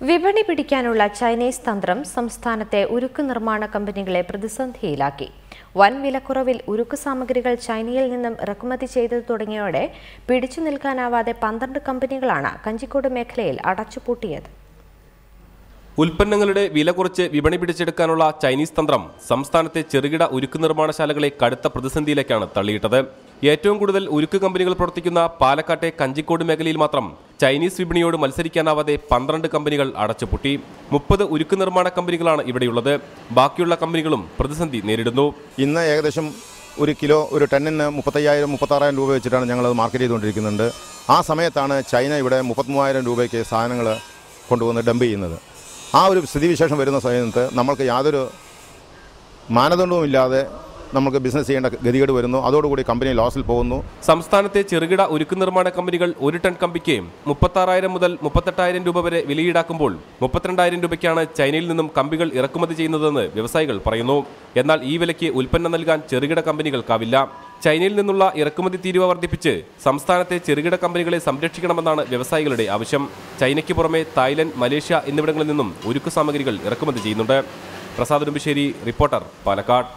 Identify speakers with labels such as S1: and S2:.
S1: വിപണി പിടിക്കാനുള്ള ചൈനീസ് തന്ത്രം സംസ്ഥാനത്തെ ഉരുക്ക് നിർമ്മാണ കമ്പനികളെ പ്രതിസന്ധിയിലാക്കി. വൻ വിലക്കുറവിൽ ഉരുക്ക് സാമഗ്രികൾ ചൈനയിൽ നിന്നും ഇറക്കുമതി ചെയ്തു തുടങ്ങിയോടെ പിടിച്ചു നിൽക്കാനാവാതെ 12 കമ്പനികളാണ് കഞ്ചിക്കോട് മേഖലയിൽ അടച്ചുപൂട്ടിയത്.
S2: ഉൽപ്പന്നങ്ങളുടെ വില കുറച്ച് വിപണി പിടിച്ചെടുക്കാനുള്ള ചൈനീസ് തന്ത്രം സംസ്ഥാനത്തെ ചെറുകിട ഉരുക്ക് നിർമ്മാണശാലകളെ കടുത്ത പ്രതിസന്ധിയിലേക്കാണ് തള്ളിയിട്ടത്. ഏറ്റവും കൂടുതൽ ഉരുക്ക് കമ്പനികൾ പ്രവർത്തിക്കുന്ന പാലക്കാട്ടെ കഞ്ചിക്കോട് മേഖലയിൽ മാത്രം ചൈനീസ് വിപണിയോട് മത്സരിക്കാനാവാതെ 12 കമ്പനികൾ അടച്ചുപൂട്ടി. 30 ഉരുക്ക് നിർമ്മാണ കമ്പനികളാണ് ഇവിടെയുള്ളത്. ബാക്കിയുള്ള കമ്പനികളും പ്രതിസന്ധി നേരിടുന്നു.
S3: ഇന്ന് ഏകദേശം ഒരു ടണ്ണിന് 35,000-36,000 രൂപ വെച്ചിട്ടാണ് ഞങ്ങളത് മാർക്കറ്റ് ചെയ്തുകൊണ്ടിരിക്കുന്നുണ്ട്. ആ സമയത്താണ് ചൈന ഇവിടെ 33,000 രൂപയ്ക്ക് സാധനങ്ങൾ കൊണ്ടുവന്ന് ഡംപ് ചെയ്യുന്നത്. ആ ഒരു സ്ഥിതിവിശേഷം വരുന്ന സമയത്ത് നമ്മൾക്ക് യാതൊരു മാനദണ്ഡവുമില്ലാതെ നമുക്ക് ബിസിനസ് ചെയ്യേണ്ട ഗതികേട് വരുന്നു. അതോടുകൂടി കമ്പനി ലോസിൽ പോകുന്നു.
S2: സംസ്ഥാനത്തെ ചെറുകിട ഉരുക്ക് നിർമ്മാണ കമ്പനികൾ 1 ടൺ കമ്പിക്ക് 36,000 മുതൽ 38,000 രൂപ വരെ വില ഈടാക്കുമ്പോൾ 32,000 രൂപയ്ക്കാണ് ചൈനയിൽ നിന്നും കമ്പികൾ ഇറക്കുമതി ചെയ്യുന്നതെന്ന് വ്യവസായികൾ പറയുന്നു. എന്നാൽ ഈ വിലയ്ക്ക് ഉൽപ്പന്നം നൽകാൻ ചെറുകിട കമ്പനികൾക്കാവില്ല. ചൈനയിൽ നിന്നുള്ള ഇറക്കുമതി തീരുവ വർദ്ധിപ്പിച്ച് സംസ്ഥാനത്തെ ചെറുകിട കമ്പനികളെ സംരക്ഷിക്കണമെന്നാണ് വ്യവസായികളുടെ ആവശ്യം. ചൈനയ്ക്ക് പുറമെ തായ്ലൻഡ്, മലേഷ്യ എന്നിവിടങ്ങളിൽ നിന്നും ഉരുക്ക് സാമഗ്രികൾ ഇറക്കുമതി ചെയ്യുന്നുണ്ട്. പ്രസാദ് ഉടുമ്പശ്ശേരി, റിപ്പോർട്ടർ, പാലക്കാട്.